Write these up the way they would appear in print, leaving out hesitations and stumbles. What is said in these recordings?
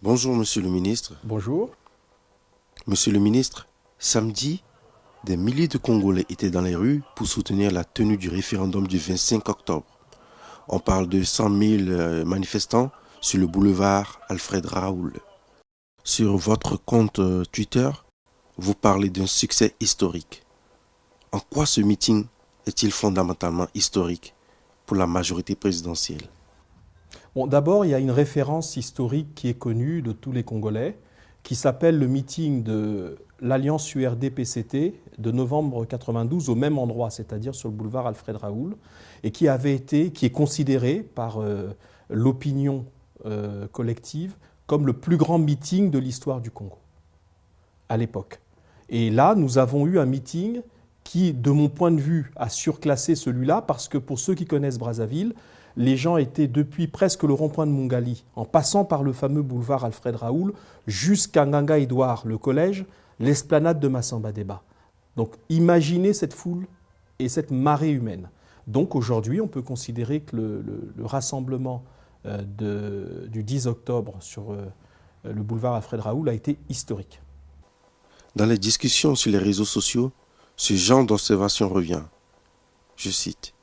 Bonjour, monsieur le ministre. Bonjour. Monsieur le ministre, samedi, des milliers de Congolais étaient dans les rues pour soutenir la tenue du référendum du 25 octobre. On parle de 100 000 manifestants sur le boulevard Alfred Raoul. Sur votre compte Twitter, vous parlez d'un succès historique. En quoi ce meeting est-il fondamentalement historique pour la majorité présidentielle? Bon, d'abord, il y a une référence historique qui est connue de tous les Congolais, qui s'appelle le meeting de l'Alliance URD-PCT de novembre 92 au même endroit, c'est-à-dire sur le boulevard Alfred Raoul, et qui est considéré par l'opinion collective comme le plus grand meeting de l'histoire du Congo, à l'époque. Et là, nous avons eu un meeting qui, de mon point de vue, a surclassé celui-là, parce que pour ceux qui connaissent Brazzaville, les gens étaient depuis presque le rond-point de Mongali, en passant par le fameux boulevard Alfred Raoul, jusqu'à Nganga-Édouard, le collège, l'esplanade de Massamba-Débat. Donc imaginez cette foule et cette marée humaine. Donc aujourd'hui, on peut considérer que le rassemblement du 10 octobre sur le boulevard Alfred Raoul a été historique. Dans les discussions sur les réseaux sociaux, ce genre d'observation revient. Je cite.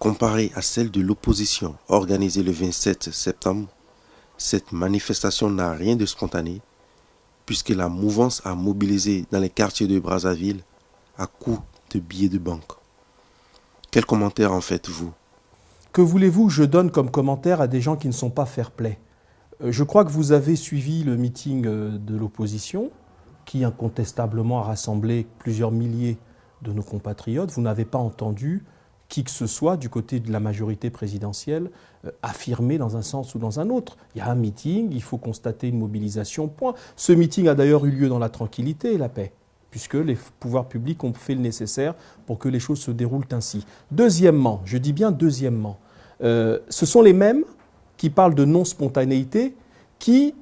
Comparée à celle de l'opposition organisée le 27 septembre, cette manifestation n'a rien de spontané, puisque la mouvance a mobilisé dans les quartiers de Brazzaville à coups de billets de banque. Quel commentaire en faites-vous? Que voulez-vous que je donne comme commentaire à des gens qui ne sont pas fair-play? Je crois que vous avez suivi le meeting de l'opposition, qui incontestablement a rassemblé plusieurs milliers de nos compatriotes. Vous n'avez pas entendu qui que ce soit du côté de la majorité présidentielle affirmer dans un sens ou dans un autre. Il y a un meeting, il faut constater une mobilisation, point. Ce meeting a d'ailleurs eu lieu dans la tranquillité et la paix, puisque les pouvoirs publics ont fait le nécessaire pour que les choses se déroulent ainsi. Deuxièmement, je dis bien deuxièmement, ce sont les mêmes qui parlent de non-spontanéité, qui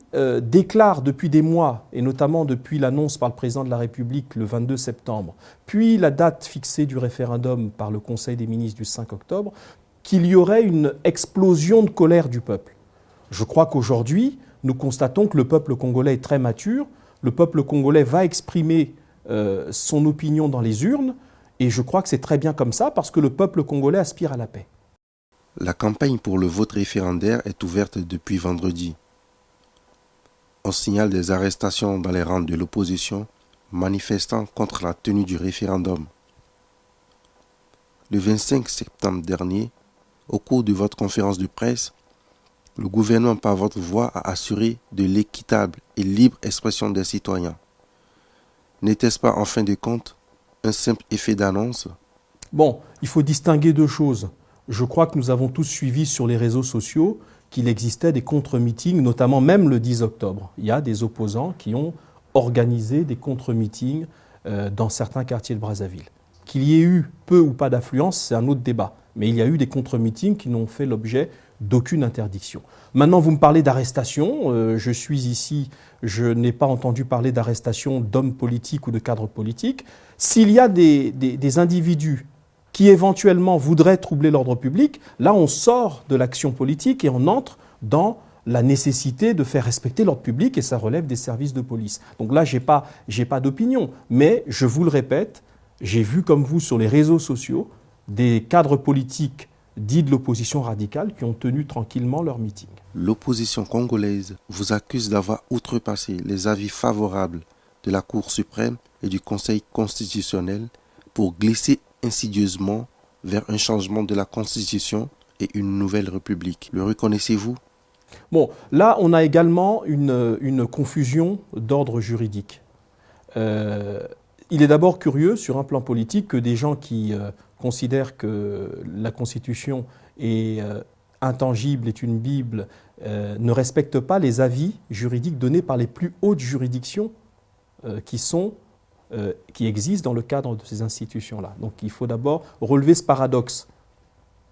déclarent depuis des mois, et notamment depuis l'annonce par le président de la République le 22 septembre, puis la date fixée du référendum par le Conseil des ministres du 5 octobre, qu'il y aurait une explosion de colère du peuple. Je crois qu'aujourd'hui, nous constatons que le peuple congolais est très mature, le peuple congolais va exprimer son opinion dans les urnes, et je crois que c'est très bien comme ça, parce que le peuple congolais aspire à la paix. La campagne pour le vote référendaire est ouverte depuis vendredi. On signale des arrestations dans les rangs de l'opposition manifestant contre la tenue du référendum. Le 25 septembre dernier, au cours de votre conférence de presse, le gouvernement par votre voix a assuré de l'équitable et libre expression des citoyens. N'était-ce pas en fin de compte un simple effet d'annonce? Bon, il faut distinguer deux choses. Je crois que nous avons tous suivi sur les réseaux sociaux qu'il existait des contre-meetings, notamment même le 10 octobre. Il y a des opposants qui ont organisé des contre-meetings dans certains quartiers de Brazzaville. Qu'il y ait eu peu ou pas d'affluence, c'est un autre débat. Mais il y a eu des contre-meetings qui n'ont fait l'objet d'aucune interdiction. Maintenant, vous me parlez d'arrestation. Je suis ici, je n'ai pas entendu parler d'arrestation d'hommes politiques ou de cadres politiques. S'il y a des individus qui éventuellement voudraient troubler l'ordre public, là on sort de l'action politique et on entre dans la nécessité de faire respecter l'ordre public, et ça relève des services de police. Donc là, j'ai pas d'opinion, mais je vous le répète, j'ai vu comme vous sur les réseaux sociaux des cadres politiques dits de l'opposition radicale qui ont tenu tranquillement leur meeting. L'opposition congolaise vous accuse d'avoir outrepassé les avis favorables de la Cour suprême et du Conseil constitutionnel pour glisser insidieusement vers un changement de la Constitution et une nouvelle République. Le reconnaissez-vous? Bon, là, on a également une confusion d'ordre juridique. Il est d'abord curieux, sur un plan politique, que des gens qui considèrent que la Constitution est intangible, est une Bible, ne respectent pas les avis juridiques donnés par les plus hautes juridictions qui existent dans le cadre de ces institutions-là. Donc il faut d'abord relever ce paradoxe.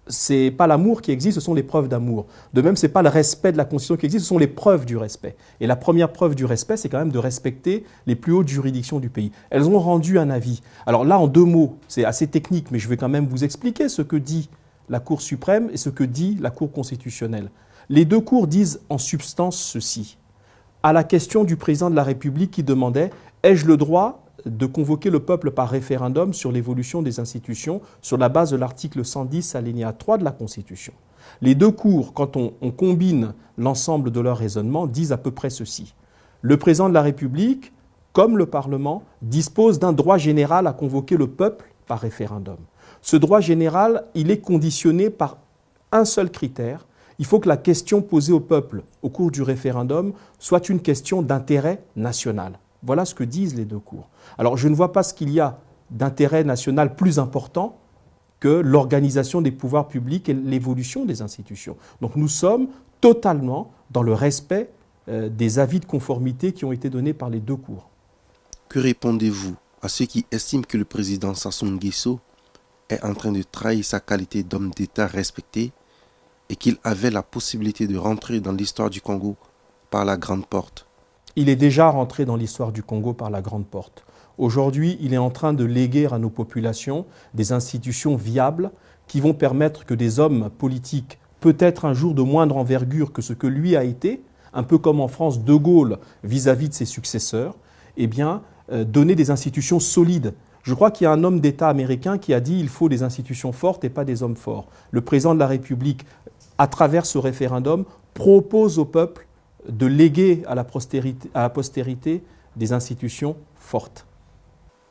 Ce n'est pas l'amour qui existe, ce sont les preuves d'amour. De même, ce n'est pas le respect de la Constitution qui existe, ce sont les preuves du respect. Et la première preuve du respect, c'est quand même de respecter les plus hautes juridictions du pays. Elles ont rendu un avis. Alors là, en deux mots, c'est assez technique, mais je vais quand même vous expliquer ce que dit la Cour suprême et ce que dit la Cour constitutionnelle. Les deux cours disent en substance ceci. à la question du président de la République qui demandait « Ai-je le droit de convoquer le peuple par référendum sur l'évolution des institutions sur la base de l'article 110 alinéa 3 de la Constitution ?» Les deux cours, quand on combine l'ensemble de leur raisonnement, disent à peu près ceci. Le président de la République, comme le Parlement, dispose d'un droit général à convoquer le peuple par référendum. Ce droit général, il est conditionné par un seul critère. Il faut que la question posée au peuple au cours du référendum soit une question d'intérêt national. Voilà ce que disent les deux cours. Alors je ne vois pas ce qu'il y a d'intérêt national plus important que l'organisation des pouvoirs publics et l'évolution des institutions. Donc nous sommes totalement dans le respect des avis de conformité qui ont été donnés par les deux cours. Que répondez-vous à ceux qui estiment que le président Sassou Nguesso est en train de trahir sa qualité d'homme d'État respecté et qu'il avait la possibilité de rentrer dans l'histoire du Congo par la grande porte? Il est déjà rentré dans l'histoire du Congo par la grande porte. Aujourd'hui, il est en train de léguer à nos populations des institutions viables qui vont permettre que des hommes politiques, peut-être un jour de moindre envergure que ce que lui a été, un peu comme en France De Gaulle vis-à-vis de ses successeurs, eh bien, donner des institutions solides. Je crois qu'il y a un homme d'État américain qui a dit qu'il faut des institutions fortes et pas des hommes forts. Le président de la République, à travers ce référendum, propose au peuple de léguer à la postérité des institutions fortes.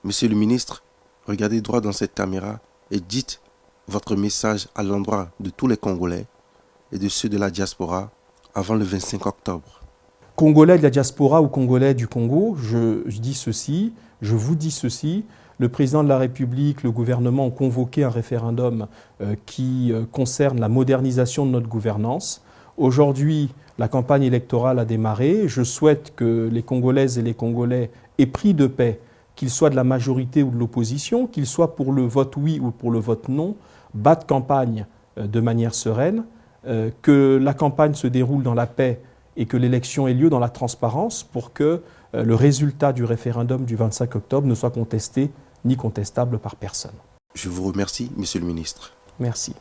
Monsieur le ministre, regardez droit dans cette caméra et dites votre message à l'endroit de tous les Congolais et de ceux de la diaspora avant le 25 octobre. Congolais de la diaspora ou Congolais du Congo, je dis ceci, je vous dis ceci. Le président de la République, le gouvernement ont convoqué un référendum qui concerne la modernisation de notre gouvernance. Aujourd'hui, la campagne électorale a démarré. Je souhaite que les Congolaises et les Congolais aient pris de paix, qu'ils soient de la majorité ou de l'opposition, qu'ils soient pour le vote oui ou pour le vote non, battent campagne de manière sereine, que la campagne se déroule dans la paix et que l'élection ait lieu dans la transparence pour que le résultat du référendum du 25 octobre ne soit contesté ni contestable par personne. Je vous remercie, Monsieur le ministre. Merci.